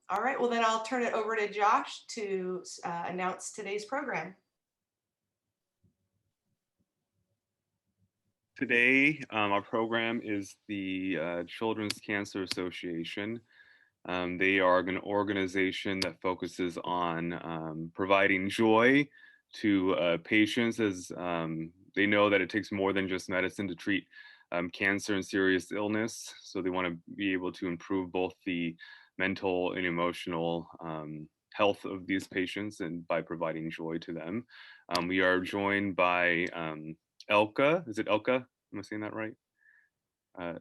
All right, well then I'll turn it over to Josh to announce today's program. Today, our program is the Children's Cancer Association. They are an organization that focuses on providing joy to patients as they know that it takes more than just medicine to treat cancer and serious illness. So they want to be able to improve both the mental and emotional health of these patients and by providing joy to them. We are joined by Elke, is it Elke? Am I saying that right?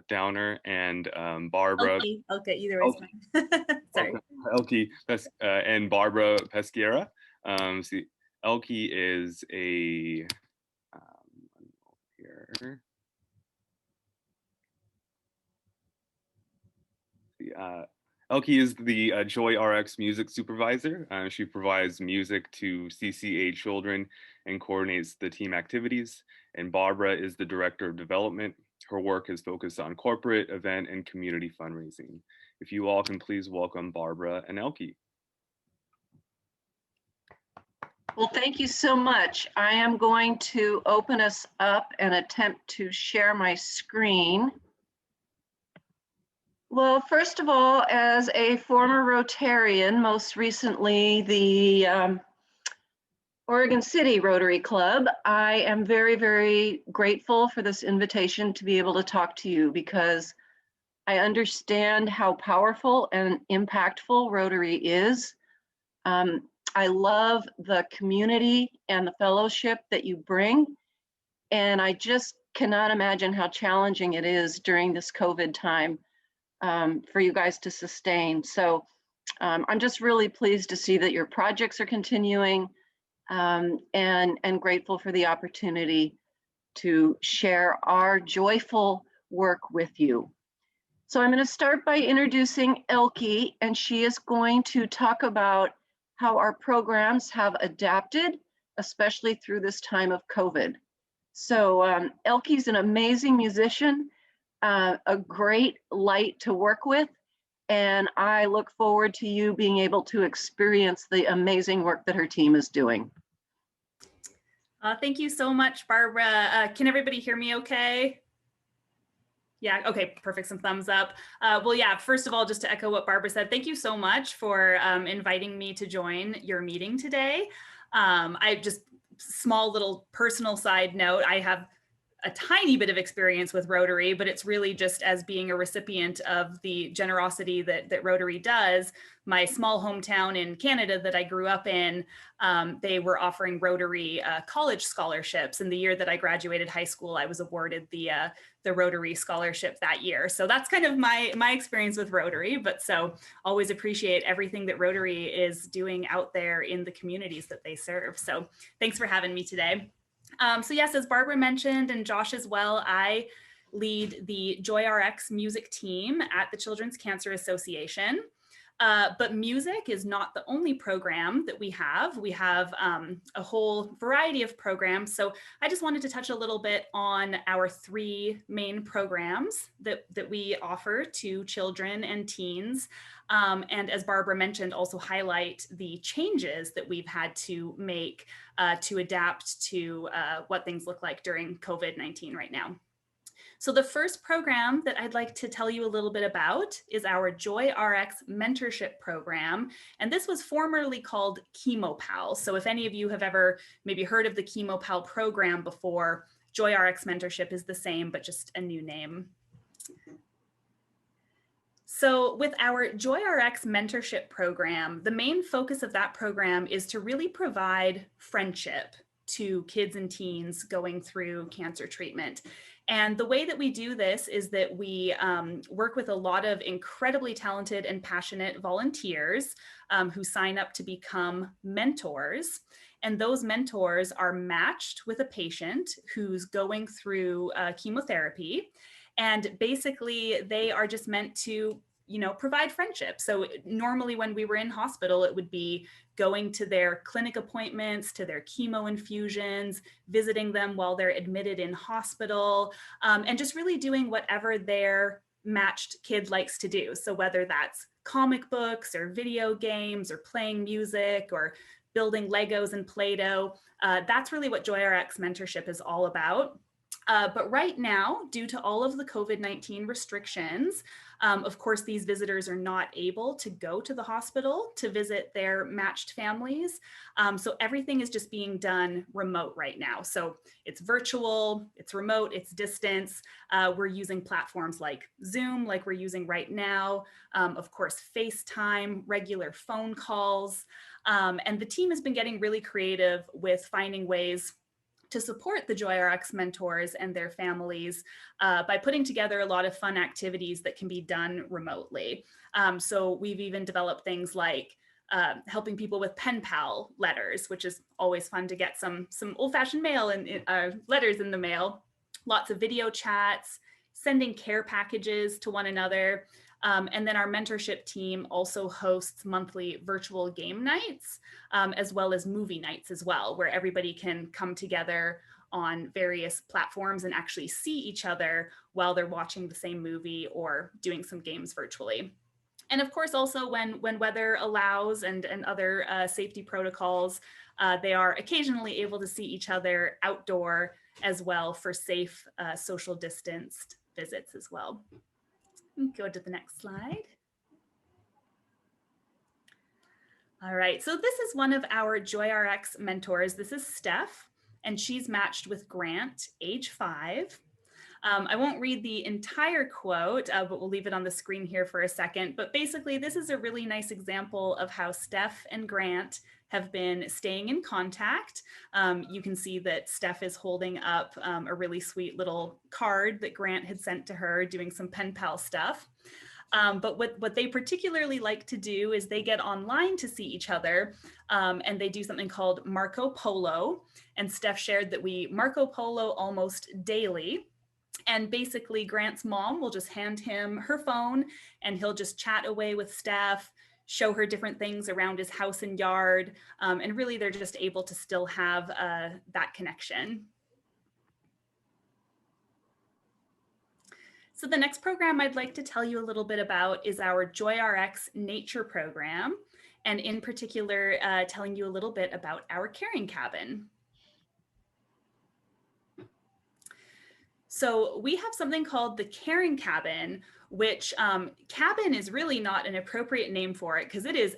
Downer and Barbara. Elke, either way is fine. Sorry. Elke and Barbara Peschiera. See, Elke is a here. Elke is the Joy RX music supervisor. She provides music to CCA children and coordinates the team activities. And Barbara is the director of development. Her work is focused on corporate, event, and community fundraising. If you all can please welcome Barbara and Elke. Well, thank you so much. I am going to open us up and attempt to share my screen. Well, first of all, as a former Rotarian, most recently the Oregon City Rotary Club, I am very, very grateful for this invitation to be able to talk to you because I understand how powerful and impactful Rotary is. I love the community and the fellowship that you bring, and I just cannot imagine how challenging it is during this COVID time for you guys to sustain. So I'm just really pleased to see that your projects are continuing and grateful for the opportunity to share our joyful work with you. So I'm going to start by introducing Elke, and she is going to talk about how our programs have adapted, especially through this time of COVID. So Elke's an amazing musician, a great light to work with, and I look forward to you being able to experience the amazing work that her team is doing. Thank you so much, Barbara. Can everybody hear me okay? Yeah, okay, perfect, some thumbs up. Well, yeah, first of all, just to echo what Barbara said, thank you so much for inviting me to join your meeting today. I just, small little personal side note, I have a tiny bit of experience with Rotary, but it's really just as being a recipient of the generosity that Rotary does. My small hometown in Canada that I grew up in, they were offering Rotary college scholarships. And the year that I graduated high school, I was awarded the Rotary scholarship that year. So that's kind of my experience with Rotary, but so always appreciate everything that Rotary is doing out there in the communities that they serve. So thanks for having me today. So yes, as Barbara mentioned, and Josh as well, I lead the Joy RX music team at the Children's Cancer Association. But music is not the only program that we have. We have a whole variety of programs. So I just wanted to touch a little bit on our three main programs that we offer to children and teens. And as Barbara mentioned, also highlight the changes that we've had to make to adapt to what things look like during COVID-19 right now. So the first program that I'd like to tell you a little bit about is our Joy RX mentorship program. And this was formerly called ChemoPal. So if any of you have ever maybe heard of the ChemoPal program before, Joy RX mentorship is the same, but just a new name. So with our Joy RX mentorship program, the main focus of that program is to really provide friendship to kids and teens going through cancer treatment. And the way that we do this is that we work with a lot of incredibly talented and passionate volunteers who sign up to become mentors. And those mentors are matched with a patient who's going through chemotherapy. And basically, they are just meant to, provide friendship. So normally when we were in hospital, it would be going to their clinic appointments, to their chemo infusions, visiting them while they're admitted in hospital, and just really doing whatever their matched kid likes to do. So whether that's comic books or video games or playing music or building Legos and Play-Doh, that's really what JoyRx mentorship is all about. But right now, due to all of the COVID-19 restrictions, of course, these visitors are not able to go to the hospital to visit their matched families. So everything is just being done remote right now. So it's virtual, it's remote, it's distance. We're using platforms like Zoom, like we're using right now. Of course, FaceTime, regular phone calls. And the team has been getting really creative with finding ways to support the JoyRx mentors and their families by putting together a lot of fun activities that can be done remotely. So we've even developed things like helping people with pen pal letters, which is always fun to get some old-fashioned mail and letters in the mail. Lots of video chats, sending care packages to one another. And then our mentorship team also hosts monthly virtual game nights, as well as movie nights as well, where everybody can come together on various platforms and actually see each other while they're watching the same movie or doing some games virtually. And of course, also when weather allows and other safety protocols, they are occasionally able to see each other outdoor as well for safe social distanced visits as well. Go to the next slide. All right, so this is one of our JoyRx mentors. This is Steph, and she's matched with Grant, age 5. I won't read the entire quote, but we'll leave it on the screen here for a second. But basically, this is a really nice example of how Steph and Grant have been staying in contact. You can see that Steph is holding up a really sweet little card that Grant had sent to her doing some pen pal stuff. But what they particularly like to do is they get online to see each other and they do something called Marco Polo. And Steph shared that we Marco Polo almost daily. And basically Grant's mom will just hand him her phone and he'll just chat away with Steph, show her different things around his house and yard. And really they're just able to still have that connection. So the next program I'd like to tell you a little bit about is our JoyRx Nature program, and in particular, telling you a little bit about our caring cabin. So we have something called the caring cabin, which cabin is really not an appropriate name for it because it is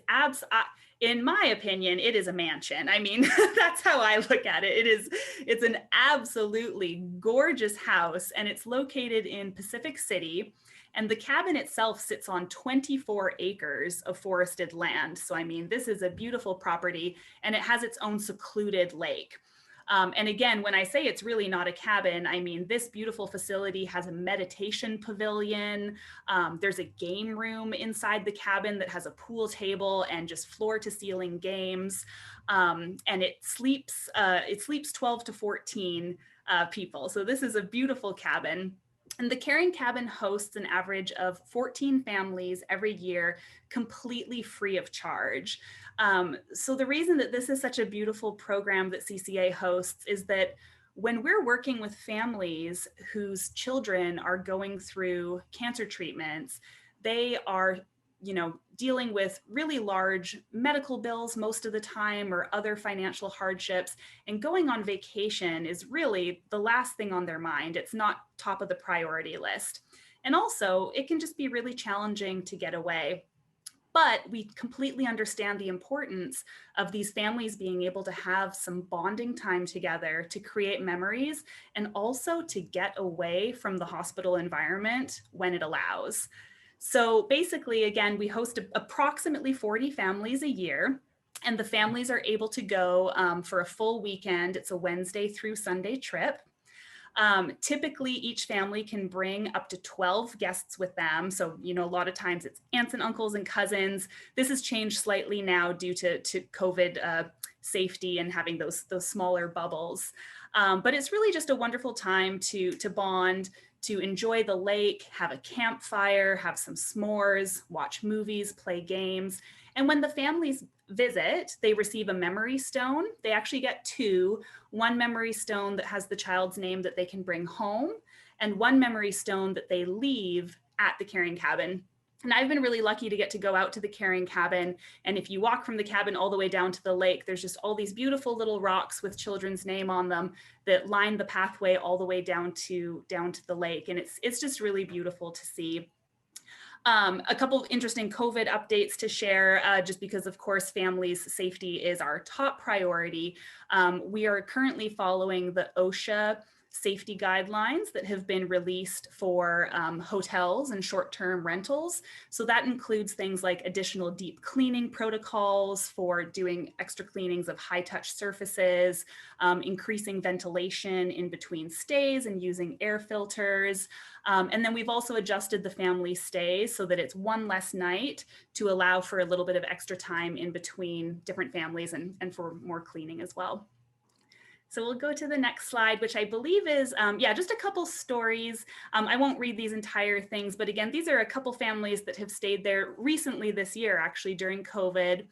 in my opinion, it is a mansion. I mean, that's how I look at it. It's an absolutely gorgeous house and it's located in Pacific City. And the cabin itself sits on 24 acres of forested land. So, I mean, this is a beautiful property and it has its own secluded lake. And again, when I say it's really not a cabin, I mean, this beautiful facility has a meditation pavilion. There's a game room inside the cabin that has a pool table and just floor to ceiling games. And it sleeps 12 to 14 people. So this is a beautiful cabin. And the caring cabin hosts an average of 14 families every year, completely free of charge. So the reason that this is such a beautiful program that CCA hosts is that when we're working with families whose children are going through cancer treatments, they are dealing with really large medical bills most of the time or other financial hardships, and going on vacation is really the last thing on their mind. It's not top of the priority list. And also it can just be really challenging to get away. But we completely understand the importance of these families being able to have some bonding time together to create memories and also to get away from the hospital environment when it allows. So basically, again, we host approximately 40 families a year, and the families are able to go for a full weekend. It's a Wednesday through Sunday trip. Typically, each family can bring up to 12 guests with them. So, a lot of times it's aunts and uncles and cousins. This has changed slightly now due to COVID safety and having those smaller bubbles. But it's really just a wonderful time to bond, to enjoy the lake, have a campfire, have some s'mores, watch movies, play games. And when the families visit, they receive a memory stone. They actually get 2, one memory stone that has the child's name that they can bring home, and one memory stone that they leave at the Caring Cabin. And I've been really lucky to get to go out to the Caring Cabin. And if you walk from the cabin all the way down to the lake, there's just all these beautiful little rocks with children's name on them that line the pathway all the way down to the lake. And it's just really beautiful to see. A couple of interesting COVID updates to share, just because, of course, families' safety is our top priority. We are currently following the OSHA safety guidelines that have been released for hotels and short-term rentals. So that includes things like additional deep cleaning protocols for doing extra cleanings of high-touch surfaces, increasing ventilation in between stays and using air filters. And then we've also adjusted the family stays so that it's one less night to allow for a little bit of extra time in between different families and for more cleaning as well. So we'll go to the next slide, which I believe is, just a couple stories. I won't read these entire things, but again, these are a couple families that have stayed there recently this year, actually during COVID.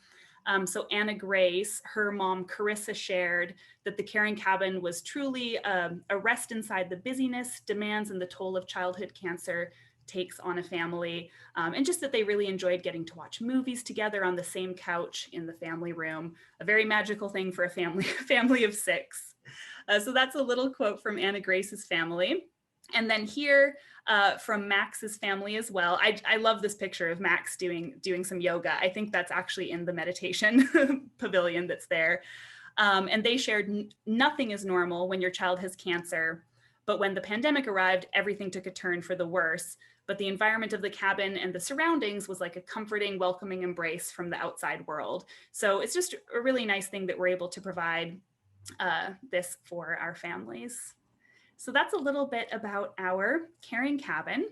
So Anna Grace, her mom Carissa, shared that the Caring Cabin was truly a rest inside the busyness, demands, and the toll of childhood cancer takes on a family, and just that they really enjoyed getting to watch movies together on the same couch in the family room, a very magical thing for a family of 6. So that's a little quote from Anna Grace's family. And then here from Max's family as well. I love this picture of Max doing some yoga. I think that's actually in the meditation pavilion that's there. And they shared, nothing is normal when your child has cancer, but when the pandemic arrived, everything took a turn for the worse. But the environment of the cabin and the surroundings was like a comforting, welcoming embrace from the outside world. So it's just a really nice thing that we're able to provide this for our families. So that's a little bit about our Caring Cabin.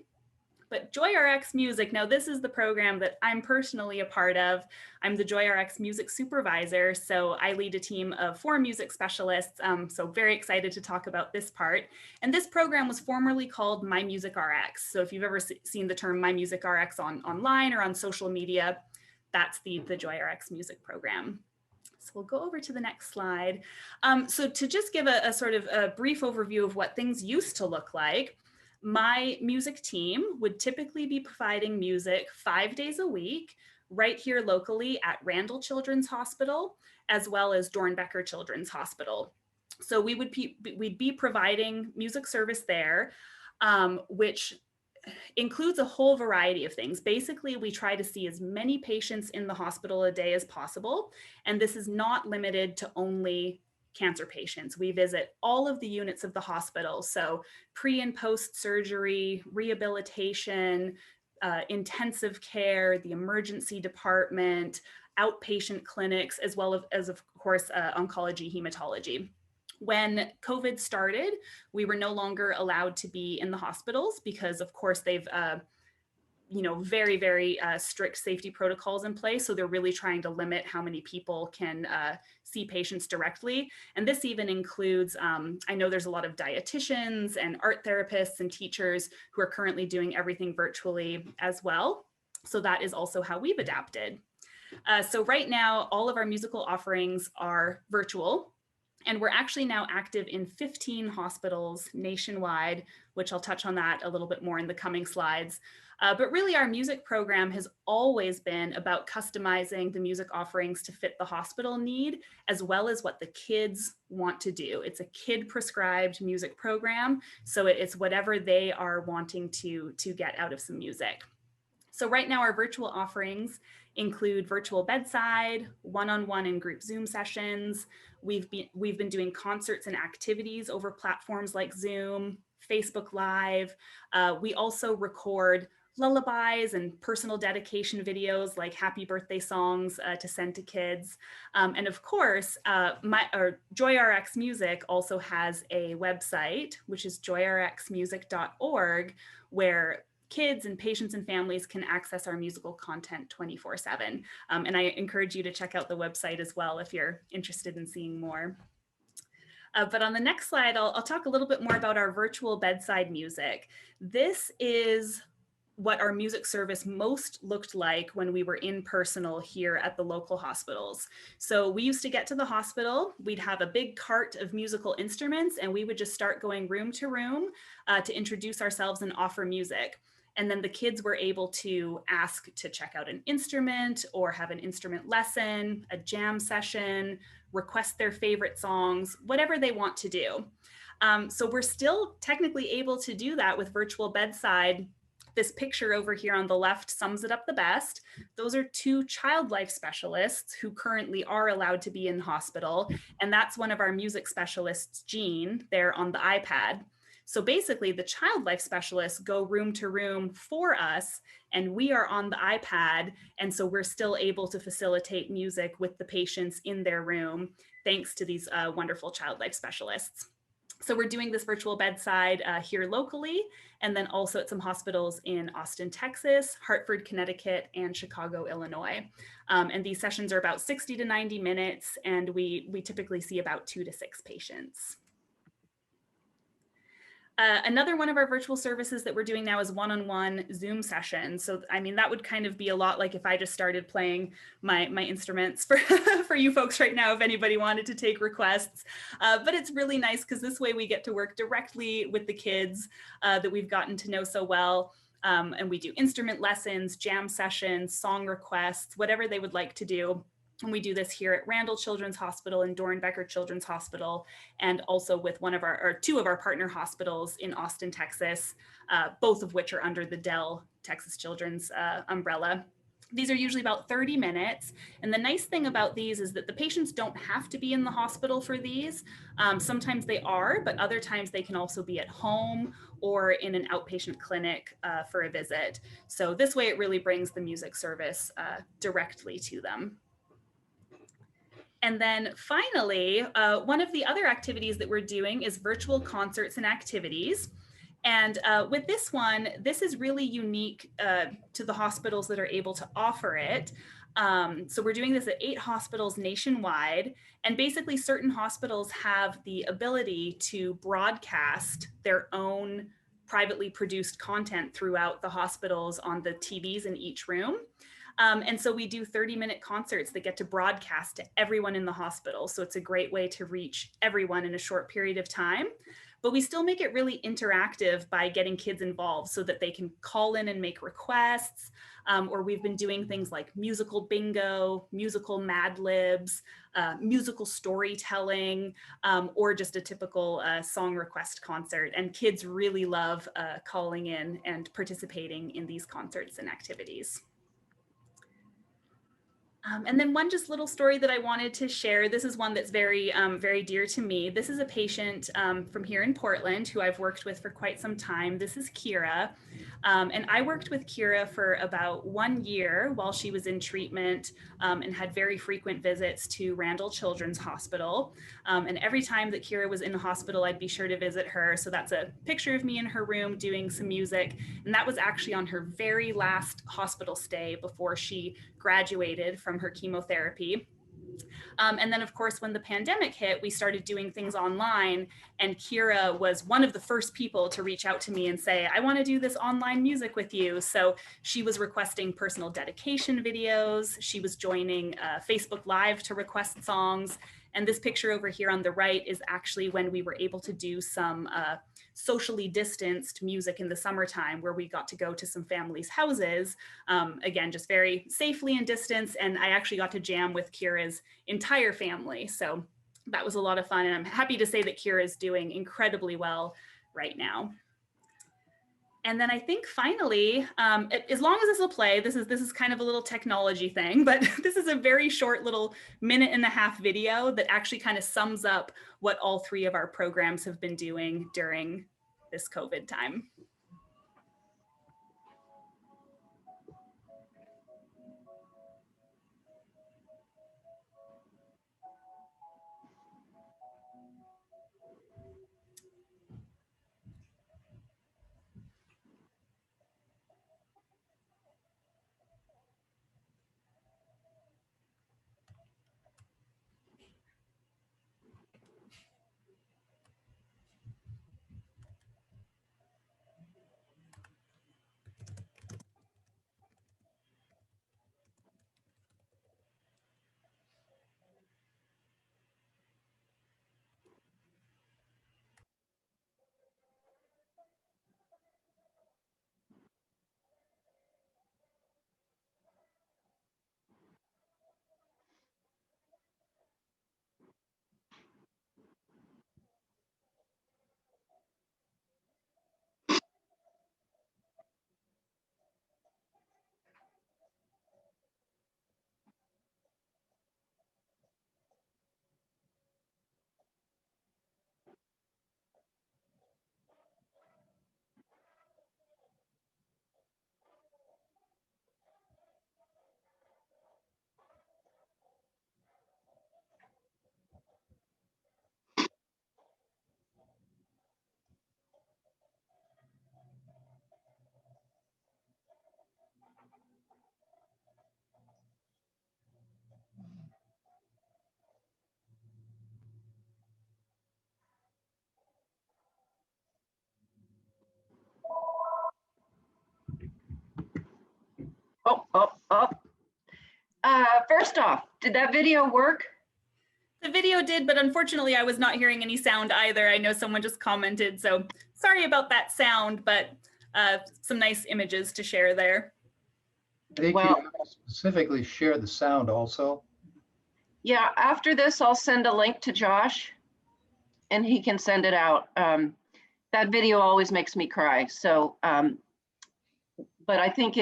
But JoyRx Music, now this is the program that I'm personally a part of. I'm the JoyRx Music Supervisor, so I lead a team of 4 music specialists, so very excited to talk about this part. And this program was formerly called My Music RX. So if you've ever seen the term My Music RX online or on social media, that's the JoyRx Music program. So we'll go over to the next slide. So to just give a sort of a brief overview of what things used to look like, my music team would typically be providing music 5 days a week, right here locally at Randall Children's Hospital, as well as Dornbecker Children's Hospital. So we'd be providing music service there, which includes a whole variety of things. Basically, we try to see as many patients in the hospital a day as possible. And this is not limited to only cancer patients. We visit all of the units of the hospital. So pre and post surgery, rehabilitation, intensive care, the emergency department, outpatient clinics, as well as of course, oncology, hematology. When COVID started, we were no longer allowed to be in the hospitals because of course they've very, very strict safety protocols in place. So they're really trying to limit how many people can see patients directly. And this even includes, I know there's a lot of dietitians and art therapists and teachers who are currently doing everything virtually as well. So that is also how we've adapted. So right now, all of our musical offerings are virtual. And we're actually now active in 15 hospitals nationwide, which I'll touch on that a little bit more in the coming slides. But really our music program has always been about customizing the music offerings to fit the hospital need, as well as what the kids want to do. It's a kid prescribed music program. So it's whatever they are wanting to get out of some music. So right now our virtual offerings include virtual bedside, one-on-one and group Zoom sessions. We've been doing concerts and activities over platforms like Zoom, Facebook Live. We also record lullabies and personal dedication videos like happy birthday songs to send to kids. And of course, JoyRx Music also has a website, which is joyrxmusic.org, where kids and patients and families can access our musical content 24/7. And I encourage you to check out the website as well if you're interested in seeing more. But on the next slide, I'll talk a little bit more about our virtual bedside music. This is what our music service most looked like when we were in personal here at the local hospitals. So we used to get to the hospital, we'd have a big cart of musical instruments, and we would just start going room to room to introduce ourselves and offer music. And then the kids were able to ask to check out an instrument or have an instrument lesson, a jam session, request their favorite songs, whatever they want to do. So we're still technically able to do that with virtual bedside. This picture over here on the left sums it up the best. Those are 2 child life specialists who currently are allowed to be in hospital. And that's one of our music specialists, Jean, there on the iPad. So basically, the child life specialists go room to room for us, and we are on the iPad. And so we're still able to facilitate music with the patients in their room, thanks to these wonderful child life specialists. So we're doing this virtual bedside here locally, and then also at some hospitals in Austin, Texas, Hartford, Connecticut, and Chicago, Illinois. And these sessions are about 60 to 90 minutes, and we typically see about 2 to 6 patients. Another one of our virtual services that we're doing now is one-on-one Zoom sessions. So, I mean, that would kind of be a lot like if I just started playing my instruments for, for you folks right now, if anybody wanted to take requests. But it's really nice because this way we get to work directly with the kids that we've gotten to know so well. And we do instrument lessons, jam sessions, song requests, whatever they would like to do. And we do this here at Randall Children's Hospital and Doernbecher Children's Hospital, and also with 2 of our partner hospitals in Austin, Texas, both of which are under the Dell Texas Children's umbrella. These are usually about 30 minutes. And the nice thing about these is that the patients don't have to be in the hospital for these. Sometimes they are, but other times they can also be at home or in an outpatient clinic for a visit. So this way it really brings the music service directly to them. And then finally, one of the other activities that we're doing is virtual concerts and activities. And with this one, this is really unique to the hospitals that are able to offer it. So we're doing this at 8 hospitals nationwide. And basically certain hospitals have the ability to broadcast their own privately produced content throughout the hospitals on the TVs in each room. And so we do 30-minute concerts that get to broadcast to everyone in the hospital. So it's a great way to reach everyone in a short period of time. But we still make it really interactive by getting kids involved so that they can call in and make requests. Or we've been doing things like musical bingo, musical Mad Libs, musical storytelling, or just a typical song request concert. And kids really love calling in and participating in these concerts and activities. And then one just little story that I wanted to share. This is one that's very, very dear to me. This is a patient from here in Portland who I've worked with for quite some time. This is Kira. And I worked with Kira for about 1 year while she was in treatment and had very frequent visits to Randall Children's Hospital. And every time that Kira was in the hospital, I'd be sure to visit her. So that's a picture of me in her room doing some music. And that was actually on her very last hospital stay before she graduated from her chemotherapy. And then, of course, when the pandemic hit, we started doing things online. And Kira was one of the first people to reach out to me and say, I want to do this online music with you. So she was requesting personal dedication videos. She was joining Facebook Live to request songs. And this picture over here on the right is actually when we were able to do some socially distanced music in the summertime, where we got to go to some families' houses, again, just very safely in distance. And I actually got to jam with Kira's entire family. So that was a lot of fun. And I'm happy to say that Kira is doing incredibly well right now. And then I think finally, as long as this will play, this is kind of a little technology thing, but this is a very short little 1.5-minute video that actually kind of sums up what all 3 of our programs have been doing during this COVID time. First off, did that video work? The video did, but unfortunately I was not hearing any sound either. I know someone just commented, so sorry about that sound, but some nice images to share there. I think Well, you specifically share the sound also. yeah, after this, I'll send a link to Josh and he can send it out. That video always makes me cry. So, but I think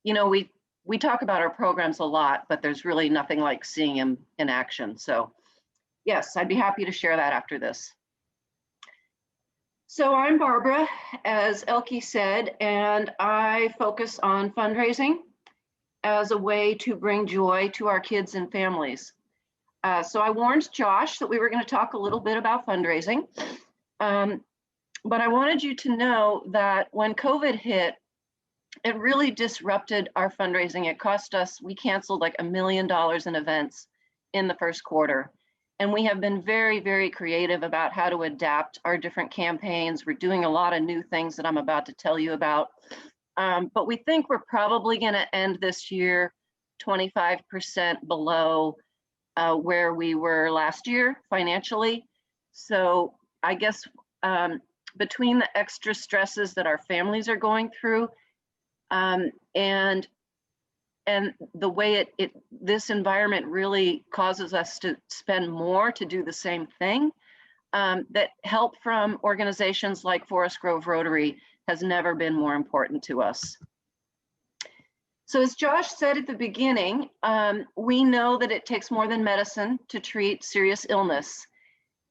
we talk about our programs a lot, but there's really nothing like seeing him in action. So yes, I'd be happy to share that after this. So I'm Barbara, as Elke said, and I focus on fundraising as a way to bring joy to our kids and families. So I warned Josh that we were going to talk a little bit about fundraising, but I wanted you to know that when COVID hit, it really disrupted our fundraising. It cost us, we canceled like $1 million in events in the first quarter. And we have been very, very creative about how to adapt our different campaigns. We're doing a lot of new things that I'm about to tell you about. But we think we're probably going to end this year 25% below where we were last year financially. So I guess between the extra stresses that our families are going through and the way this environment really causes us to spend more to do the same thing, that help from organizations like Forest Grove Rotary has never been more important to us. So as Josh said at the beginning, we know that it takes more than medicine to treat serious illness.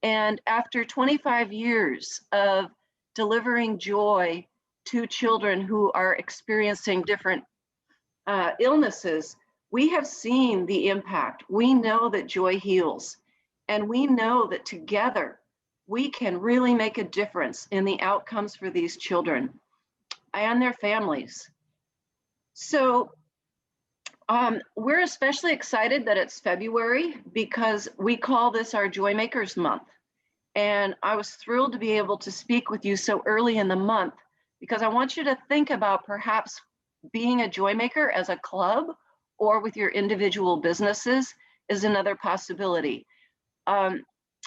And after 25 years of delivering joy to children who are experiencing different illnesses, we have seen the impact. We know that joy heals, and we know that together we can really make a difference in the outcomes for these children and their families. So we're especially excited that it's February because we call this our Joy Makers Month. And I was thrilled to be able to speak with you so early in the month because I want you to think about perhaps being a joy maker as a club or with your individual businesses is another possibility.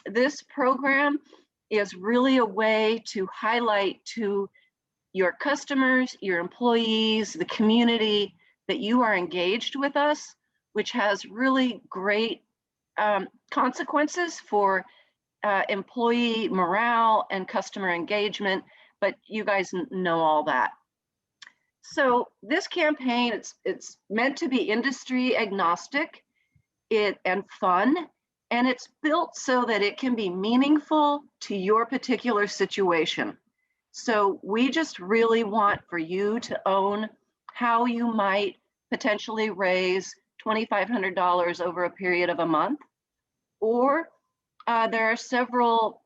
This program is really a way to highlight to your customers, your employees, the community that you are engaged with us, which has really great consequences for employee morale and customer engagement, but you guys know all that. So this campaign, it's meant to be industry agnostic and fun, and it's built so that it can be meaningful to your particular situation. So we just really want for you to own how you might potentially raise $2,500 over a period of a month, or there are several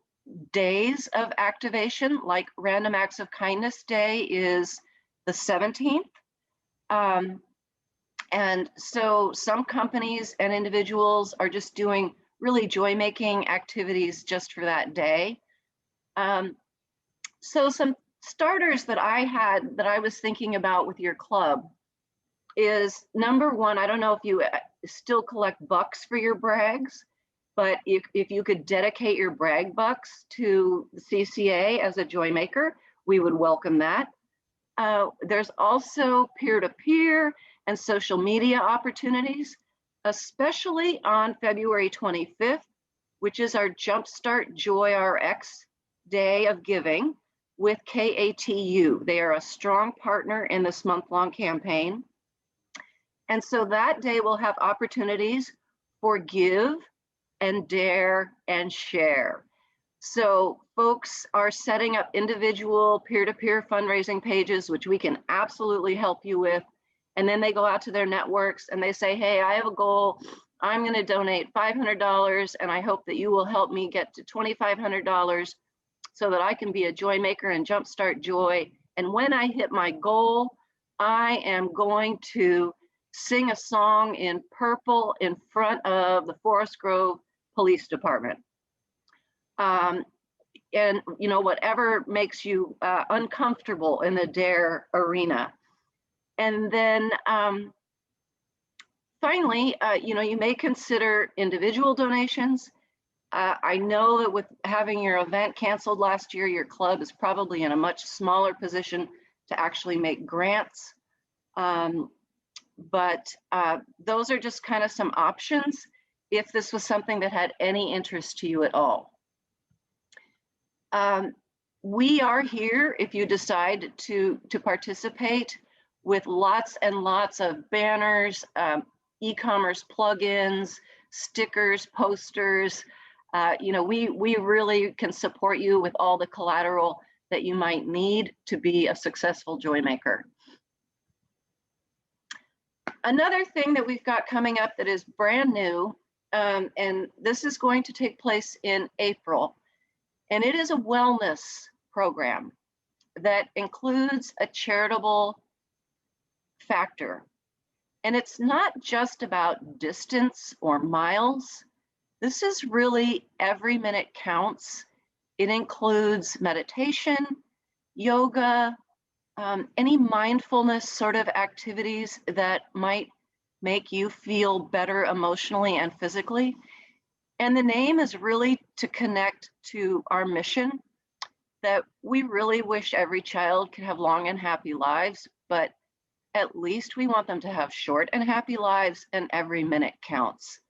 days of activation, like Random Acts of Kindness Day is the 17th. And so some companies and individuals are just doing really joy-making activities just for that day. So some starters that I was thinking about with your club is number one, I don't know if you still collect bucks for your brags, but if you could dedicate your brag bucks to the CCA as a joy maker, we would welcome that. There's also peer-to-peer and social media opportunities, especially on February 25th, which is our Jumpstart Joy RX Day of Giving with KATU. They are a strong partner in this month-long campaign. And so that day will have opportunities for give and dare and share. So folks are setting up individual peer-to-peer fundraising pages, which we can absolutely help you with. And then they go out to their networks and they say, hey, I have a goal. I'm going to donate $500 and I hope that you will help me get to $2,500 so that I can be a joy maker and jumpstart joy. And when I hit my goal, I am going to sing a song in purple in front of the Forest Grove Police Department. And you know, whatever makes you uncomfortable in the dare arena. And then finally, you may consider individual donations. I know that with having your event canceled last year, your club is probably in a much smaller position to actually make grants. But those are just kind of some options if this was something that had any interest to you at all. We are here if you decide to participate with lots and lots of banners, e-commerce plugins, stickers, posters. We really can support you with all the collateral that you might need to be a successful joy maker. Another thing that we've got coming up that is brand new, and this is going to take place in April, and it is a wellness program that includes a charitable factor. And it's not just about distance or miles. This is really every minute counts. It includes meditation, yoga, any mindfulness sort of activities that might make you feel better emotionally and physically. And the name is really to connect to our mission that we really wish every child could have long and happy lives, but at least we want them to have short and happy lives, and every minute counts.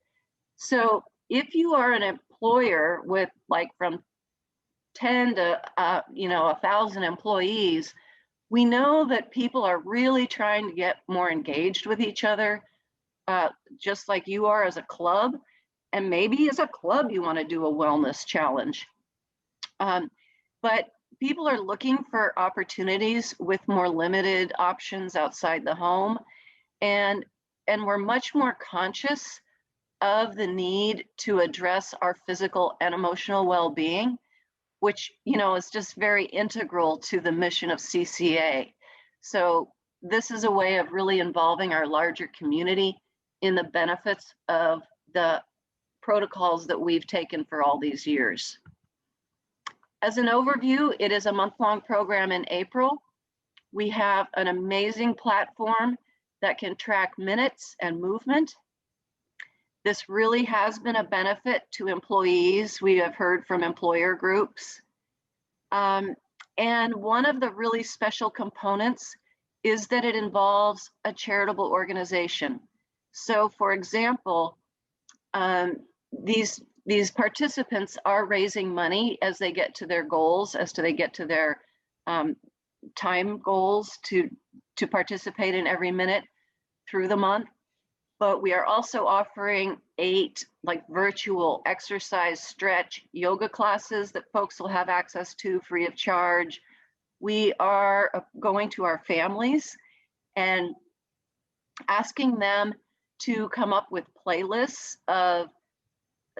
So if you are an employer with like from 10 to 1,000 employees, we know that people are really trying to get more engaged with each other, just like you are as a club. And maybe as a club, you want to do a wellness challenge. But people are looking for opportunities with more limited options outside the home. And we're much more conscious of the need to address our physical and emotional well-being, which, is just very integral to the mission of CCA. So this is a way of really involving our larger community in the benefits of the protocols that we've taken for all these years. As an overview, it is a month-long program in April. We have an amazing platform that can track minutes and movement. This really has been a benefit to employees. We have heard from employer groups. And one of the really special components is that it involves a charitable organization. So for example, these participants are raising money as they get to their goals, they get to their time goals to participate in every minute through the month. But we are also offering 8 virtual exercise, stretch, yoga classes that folks will have access to free of charge. We are going to our families and asking them to come up with playlists of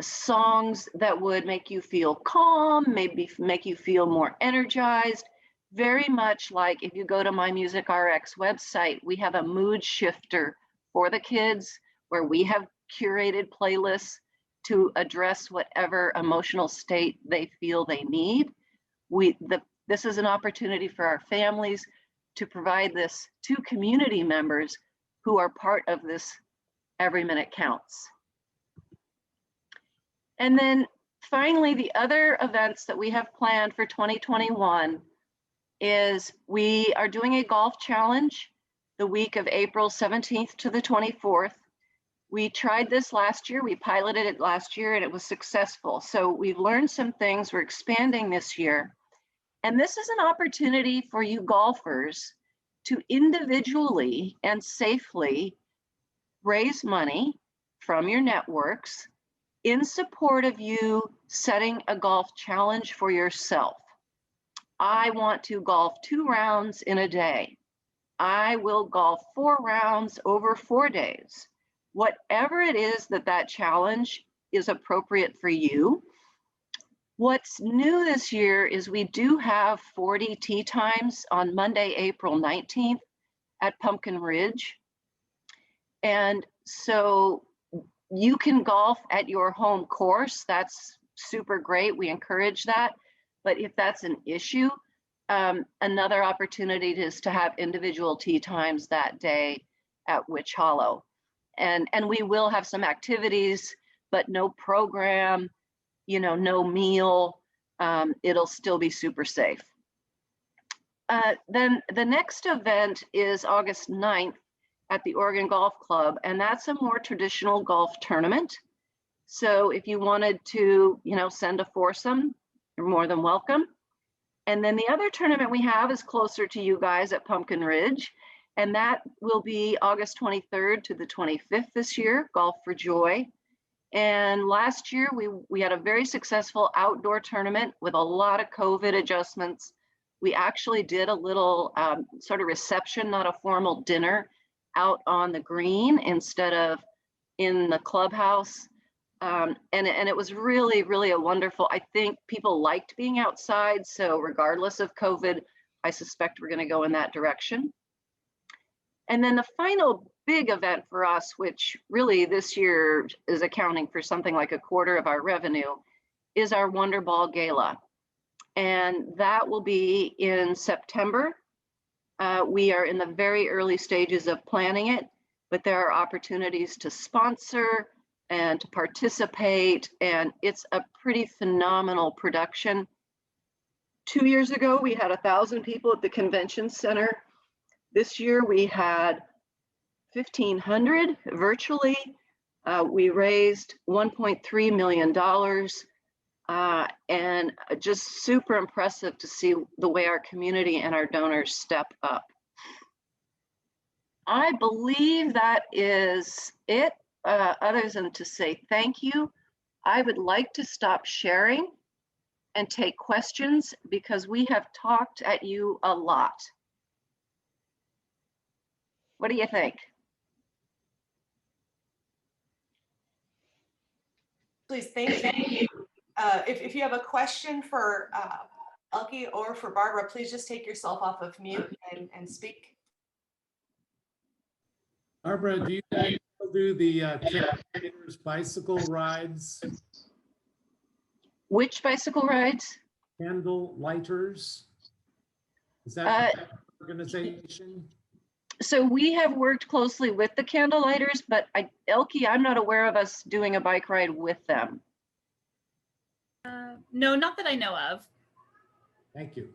songs that would make you feel calm, maybe make you feel more energized. Very much like if you go to My Music RX website, we have a mood shifter for the kids where we have curated playlists to address whatever emotional state they feel they need. This is an opportunity for our families to provide this to community members who are part of this Every Minute Counts. And then finally, the other events that we have planned for 2021 is we are doing a golf challenge the week of April 17th to the 24th. We tried this last year, we piloted it last year, and it was successful. So we've learned some things, we're expanding this year. And this is an opportunity for you golfers to individually and safely raise money from your networks in support of you setting a golf challenge for yourself. I want to golf 2 rounds in a day. I will golf 4 rounds over 4 days. Whatever it is that challenge is appropriate for you. What's new this year is we do have 40 tee times on Monday, April 19th at Pumpkin Ridge. And so you can golf at your home course. That's super great. We encourage that. But if that's an issue, another opportunity is to have individual tee times that day at Witch Hollow. and we will have some activities, but no program, you know, no meal. It'll still be super safe. Then the next event is August 9th at the Oregon Golf Club, and that's a more traditional golf tournament. So if you wanted to, you know, send a foursome, you're more than welcome. And then the other tournament we have is closer to you guys at Pumpkin Ridge, and that will be August 23rd to the 25th this year, Golf for Joy. And last year we had a very successful outdoor tournament with a lot of COVID adjustments. We actually did a little sort of reception, not a formal dinner, out on the green instead of in the clubhouse. And it was really, really a wonderful, I think people liked being outside. So regardless of COVID, I suspect we're going to go in that direction. And then the final big event for us, which really this year is accounting for something like a quarter of our revenue, is our Wonder Ball Gala. And that will be in September. We are in the very early stages of planning it, but there are opportunities to sponsor and to participate, and it's a pretty phenomenal production. 2 years ago, we had 1,000 people at the convention center. This year we had 1,500 virtually. We raised $1.3 million, and just super impressive to see the way our community and our donors step up. I believe that is it. Other than to say thank you, I would like to stop sharing and take questions because we have talked at you a lot. What do you think? Please, thank you. If you have a question for Elke or for Barbara, please just take yourself off of mute and speak. Barbara, do you guys do the Candlelighters bicycle rides? Which bicycle rides? Candlelighters? Is that the organization? So we have worked closely with the Candlelighters, but Elke, I'm not aware of us doing a bike ride with them. No, not that I know of. Thank you.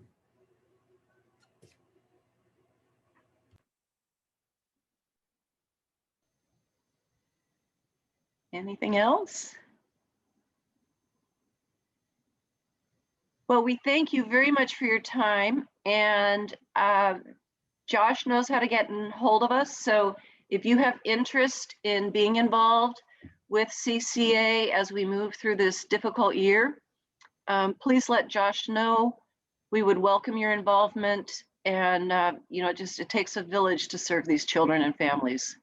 Anything else? Well, we thank you very much for your time, and Josh knows how to get in hold of us. So if you have interest in being involved with CCA as we move through this difficult year, please let Josh know. We would welcome your involvement, and you know, it takes a village to serve these children and families.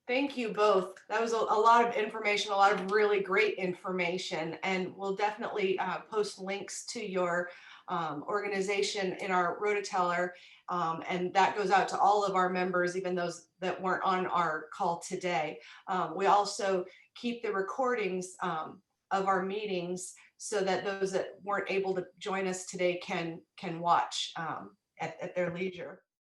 Thank you both. That was a lot of information, a lot of really great information, and we'll definitely post links to your organization in our Rotateller, and that goes out to all of our members, even those that weren't on our call today. We also keep the recordings of our meetings so that those that weren't able to join us today can watch at their leisure.